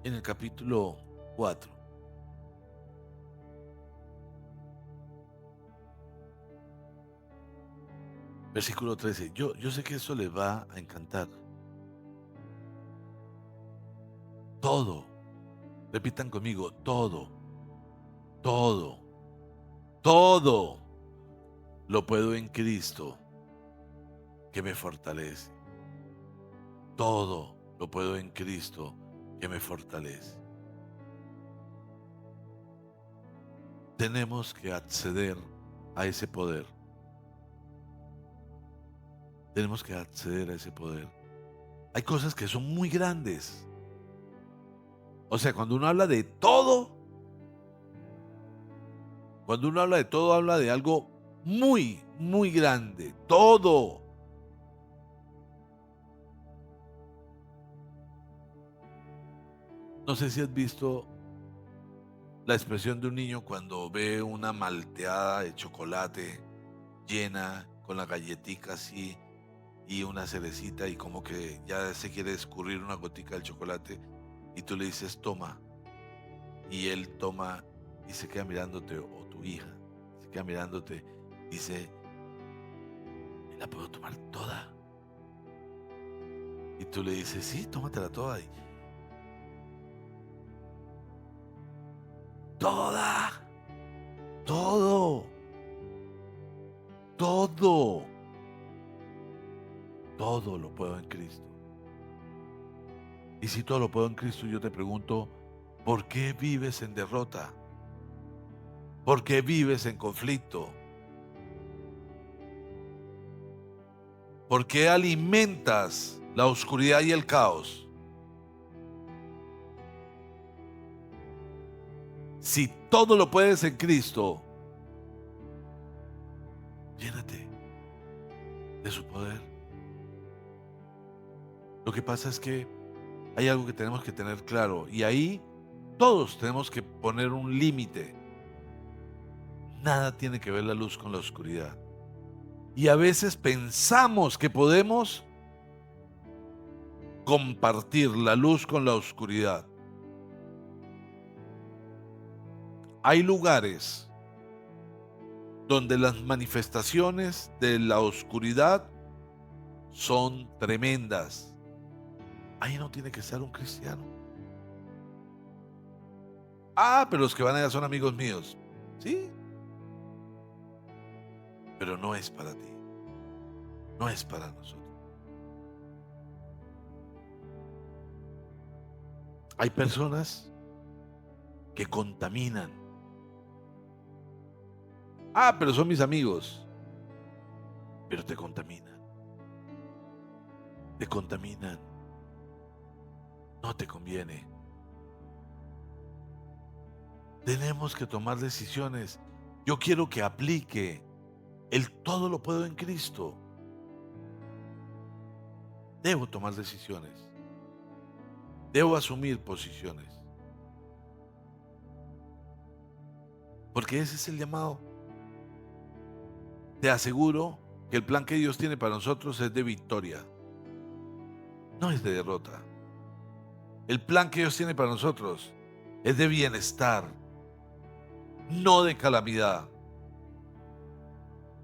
Speaker 1: en el capítulo 4, versículo 13. Yo sé que eso les va a encantar. Todo, repitan conmigo, todo Todo, todo lo puedo en Cristo que me fortalece. Todo lo puedo en Cristo que me fortalece. Tenemos que acceder a ese poder. Tenemos que acceder a ese poder. Hay cosas que son muy grandes. O sea, cuando uno habla de todo, habla de algo muy, muy grande. Todo. No sé si has visto la expresión de un niño cuando ve una malteada de chocolate llena con la galletica así y una cerecita y como que ya se quiere escurrir una gotica del chocolate y tú le dices toma y él toma y se queda mirándote, o tu hija se queda mirándote y dice, ¿me la puedo tomar toda? Y tú le dices, sí, tómatela toda. Y, toda, todo, todo, todo lo puedo en Cristo. Y si todo lo puedo en Cristo, yo te pregunto, ¿por qué vives en derrota? ¿Por qué vives en conflicto? ¿Por qué alimentas la oscuridad y el caos? Si todo lo puedes en Cristo, llénate de su poder. Lo que pasa es que hay algo que tenemos que tener claro y ahí todos tenemos que poner un límite. Nada tiene que ver la luz con la oscuridad. Y a veces pensamos que podemos compartir la luz con la oscuridad. Hay lugares donde las manifestaciones de la oscuridad son tremendas. Ahí no tiene que ser un cristiano. Ah, pero los que van allá son amigos míos. Sí, pero no es para ti. No es para nosotros. Hay personas que contaminan. Ah, pero son mis amigos. Pero te contaminan. Te contaminan. No te conviene. Tenemos que tomar decisiones. Yo quiero que aplique el todo lo puedo en Cristo. Debo tomar decisiones. Debo asumir posiciones. Porque ese es el llamado. Te aseguro que el plan que Dios tiene para nosotros es de victoria. No es de derrota. El plan que Dios tiene para nosotros es de bienestar, no de calamidad.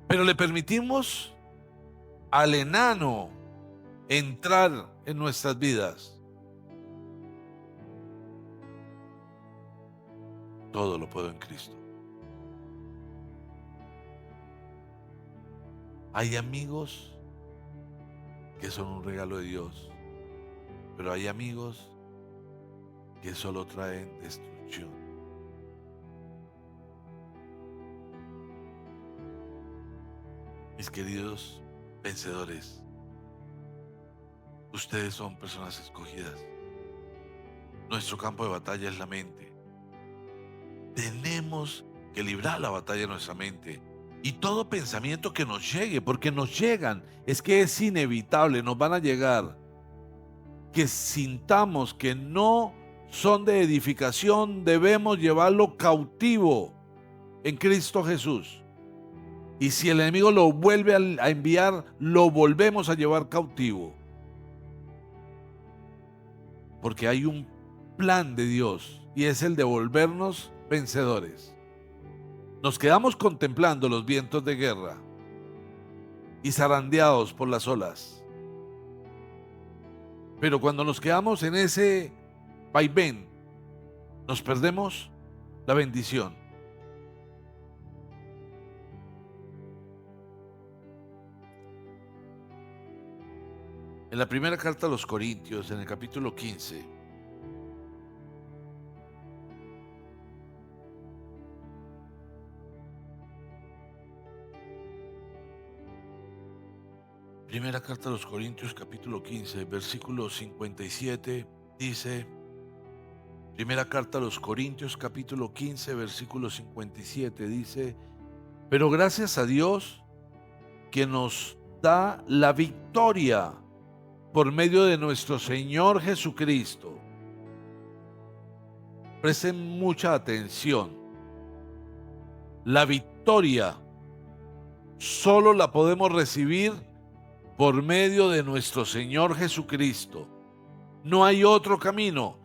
Speaker 1: Pero le permitimos al enano entrar en nuestras vidas. Todo lo puedo en Cristo. Hay amigos que son un regalo de Dios, pero hay amigos que solo traen destrucción. Mis queridos vencedores, ustedes son personas escogidas. Nuestro campo de batalla es la mente. Tenemos que librar la batalla en nuestra mente. Y todo pensamiento que nos llegue, porque nos llegan, es que es inevitable, nos van a llegar. Que sintamos que no son de edificación, debemos llevarlo cautivo en Cristo Jesús. Y si el enemigo lo vuelve a enviar, lo volvemos a llevar cautivo. Porque hay un plan de Dios y es el de volvernos vencedores. Nos quedamos contemplando los vientos de guerra y zarandeados por las olas. Pero cuando nos quedamos en ese vaivén, nos perdemos la bendición. En la primera carta a los Corintios, en el capítulo 15, primera carta a los Corintios, capítulo 15, versículo 57, dice, primera carta a los Corintios, capítulo 15, versículo 57, dice, pero gracias a Dios que nos da la victoria por medio de nuestro Señor Jesucristo. Presten mucha atención. La victoria solo la podemos recibir por medio de nuestro Señor Jesucristo. No hay otro camino.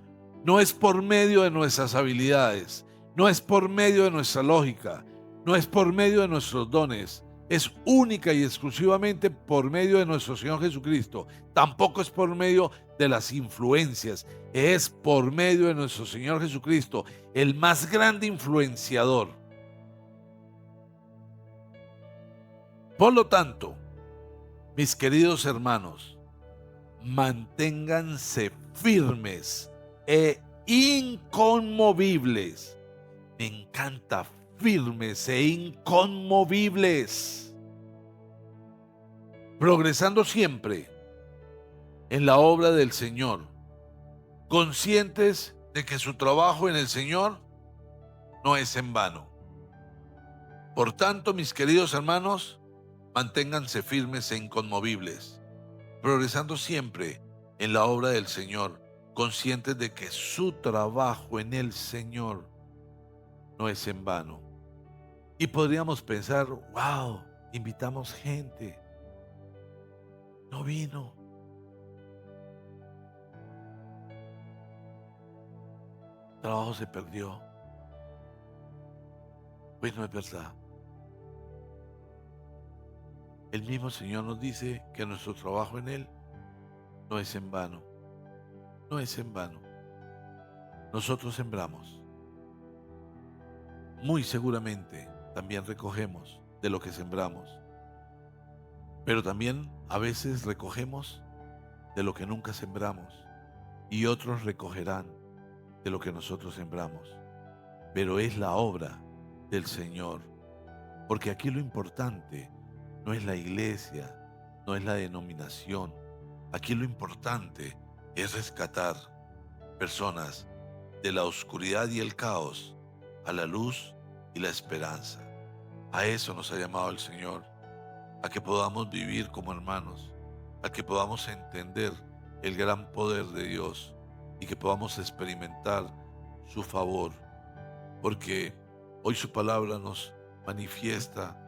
Speaker 1: No es por medio de nuestras habilidades, no es por medio de nuestra lógica, no es por medio de nuestros dones. Es única y exclusivamente por medio de nuestro Señor Jesucristo. Tampoco es por medio de las influencias, es por medio de nuestro Señor Jesucristo, el más grande influenciador. Por lo tanto, mis queridos hermanos, manténganse firmes e inconmovibles. Me encanta, firmes e inconmovibles, progresando siempre en la obra del Señor, conscientes de que su trabajo en el Señor no es en vano. Por tanto, mis queridos hermanos, manténganse firmes e inconmovibles, progresando siempre en la obra del Señor, conscientes de que su trabajo en el Señor no es en vano. Y podríamos pensar, wow, invitamos gente, no vino. El trabajo se perdió. Pues no es verdad. El mismo Señor nos dice que nuestro trabajo en Él no es en vano. No es en vano. Nosotros sembramos. Muy seguramente también recogemos de lo que sembramos. Pero también a veces recogemos de lo que nunca sembramos. Y otros recogerán de lo que nosotros sembramos. Pero es la obra del Señor. Porque aquí lo importante no es la iglesia, no es la denominación. Aquí lo importante es rescatar personas de la oscuridad y el caos a la luz y la esperanza. A eso nos ha llamado el Señor, a que podamos vivir como hermanos, a que podamos entender el gran poder de Dios y que podamos experimentar su favor, porque hoy su palabra nos manifiesta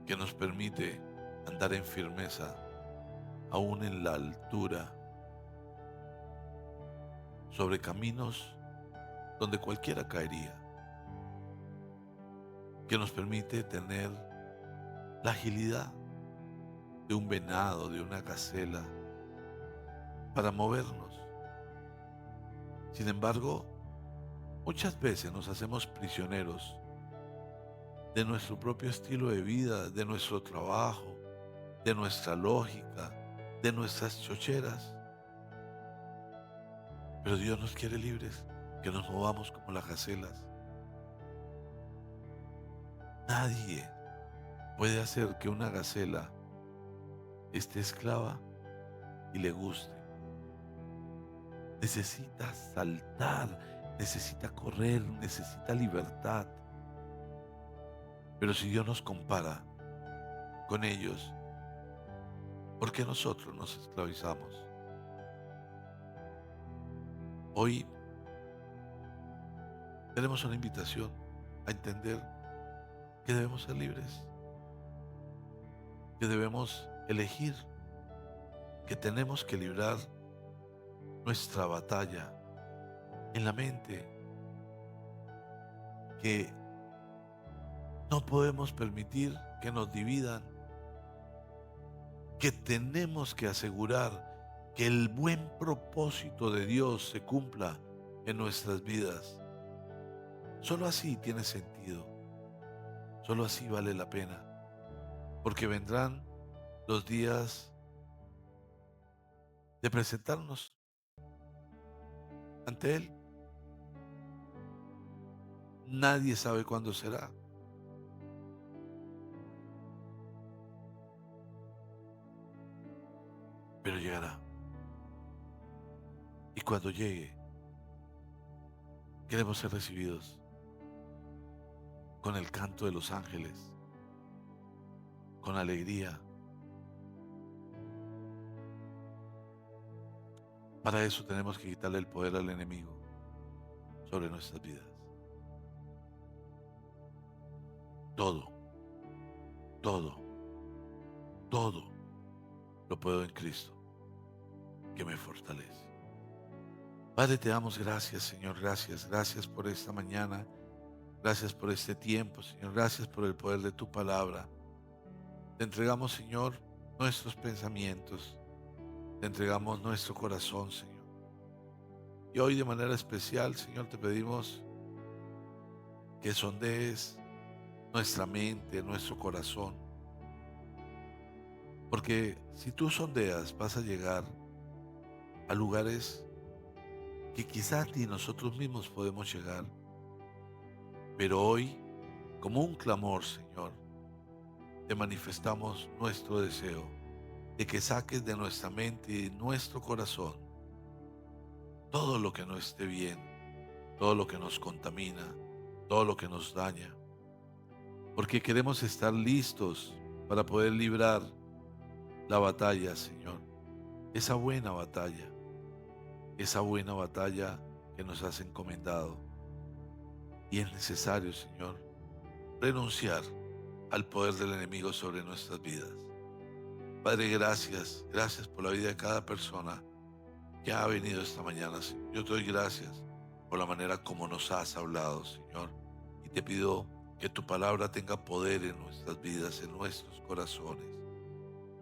Speaker 1: que nos permite andar en firmeza, aún en la altura, sobre caminos donde cualquiera caería, que nos permite tener la agilidad de un venado, de una gacela, para movernos. Sin embargo, muchas veces nos hacemos prisioneros de nuestro propio estilo de vida, de nuestro trabajo, de nuestra lógica, de nuestras chocheras. Pero Dios nos quiere libres, que nos movamos como las gacelas. Nadie puede hacer que una gacela esté esclava y le guste. Necesita saltar, necesita correr, necesita libertad. Pero si Dios nos compara con ellos, ¿por qué nosotros nos esclavizamos? Hoy tenemos una invitación a entender que debemos ser libres, que debemos elegir, que tenemos que librar nuestra batalla en la mente, que no podemos permitir que nos dividan, que tenemos que asegurar que el buen propósito de Dios se cumpla en nuestras vidas. Solo así tiene sentido, solo así vale la pena, porque vendrán los días de presentarnos ante Él. Nadie sabe cuándo será, pero llegará. Y cuando llegue, queremos ser recibidos con el canto de los ángeles, con alegría. Para eso tenemos que quitarle el poder al enemigo sobre nuestras vidas. Todo, todo, todo lo puedo en Cristo que me fortalece. Padre, te damos gracias, Señor, gracias, gracias por esta mañana, gracias por este tiempo, Señor, gracias por el poder de tu palabra. Te entregamos, Señor, nuestros pensamientos, te entregamos nuestro corazón, Señor. Y hoy de manera especial, Señor, te pedimos que sondees nuestra mente, nuestro corazón, porque si tú sondeas vas a llegar a lugares que quizás ni nosotros mismos podemos llegar, pero hoy, como un clamor, Señor, te manifestamos nuestro deseo de que saques de nuestra mente y de nuestro corazón todo lo que no esté bien, todo lo que nos contamina, todo lo que nos daña, porque queremos estar listos para poder librar la batalla, Señor, esa buena batalla que nos has encomendado. Y es necesario, Señor, renunciar al poder del enemigo sobre nuestras vidas. Padre, gracias, gracias por la vida de cada persona que ha venido esta mañana, Señor. Yo te doy gracias por la manera como nos has hablado, Señor. Y te pido que tu palabra tenga poder en nuestras vidas, en nuestros corazones,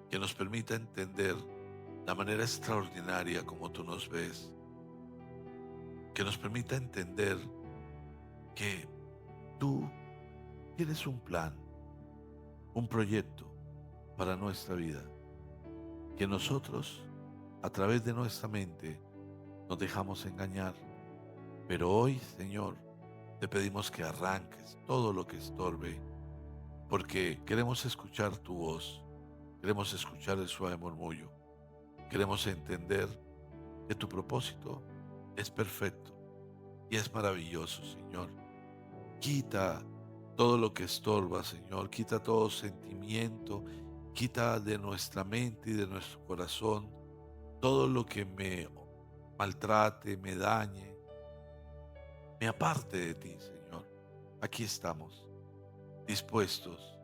Speaker 1: que nos permita entender la manera extraordinaria como tú nos ves, que nos permita entender que tú tienes un plan, un proyecto para nuestra vida, que nosotros, a través de nuestra mente, nos dejamos engañar. Pero hoy, Señor, te pedimos que arranques todo lo que estorbe, porque queremos escuchar tu voz, queremos escuchar el suave murmullo, queremos entender que tu propósito es perfecto y es maravilloso, Señor. Quita todo lo que estorba, Señor, quita todo sentimiento, quita de nuestra mente y de nuestro corazón todo lo que me maltrate, me dañe, me aparte de ti, Señor. Aquí estamos, dispuestos,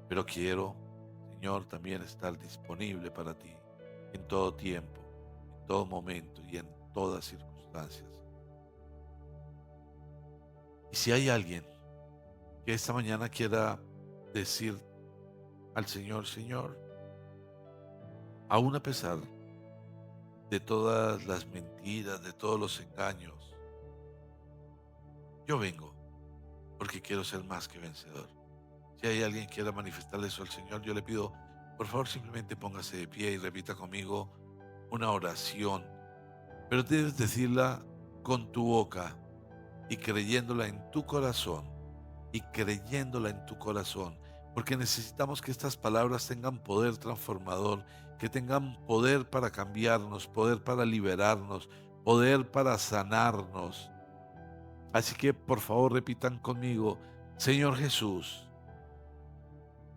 Speaker 1: pero quiero, Señor, también estar disponible para ti en todo tiempo, en todo momento y en todas circunstancias. Y si hay alguien que esta mañana quiera decir al Señor, Señor, aún a pesar de todas las mentiras, de todos los engaños, yo vengo porque quiero ser más que vencedor. Si hay alguien que quiera manifestarle eso al Señor, yo le pido, por favor, simplemente póngase de pie y repita conmigo una oración, pero debes decirla con tu boca y creyéndola en tu corazón, porque necesitamos que estas palabras tengan poder transformador, que tengan poder para cambiarnos, poder para liberarnos, poder para sanarnos. Así que por favor repitan conmigo, Señor Jesús,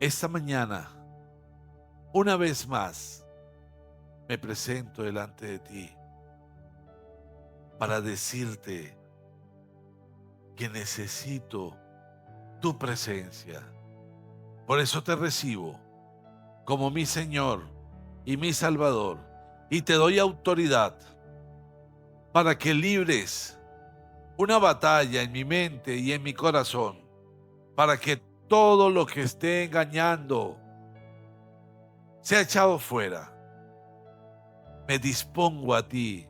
Speaker 1: esta mañana, una vez más, me presento delante de ti para decirte que necesito tu presencia. Por eso te recibo como mi Señor y mi Salvador y te doy autoridad para que libres una batalla en mi mente y en mi corazón, para que todo lo que esté engañando sea echado fuera. Me dispongo a ti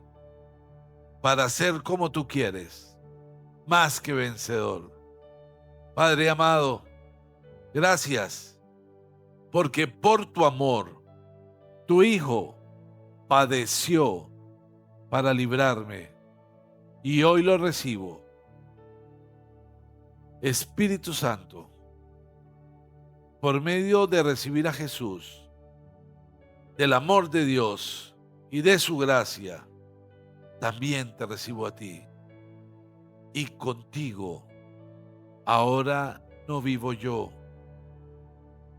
Speaker 1: para ser como tú quieres, más que vencedor. Padre amado, gracias, porque por tu amor, tu Hijo padeció para librarme y hoy lo recibo. Espíritu Santo, por medio de recibir a Jesús, del amor de Dios y de su gracia, también te recibo a ti. Y contigo, ahora no vivo yo,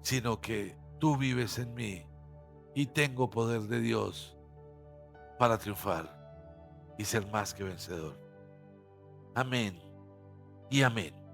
Speaker 1: sino que tú vives en mí y tengo poder de Dios para triunfar y ser más que vencedor. Amén y amén.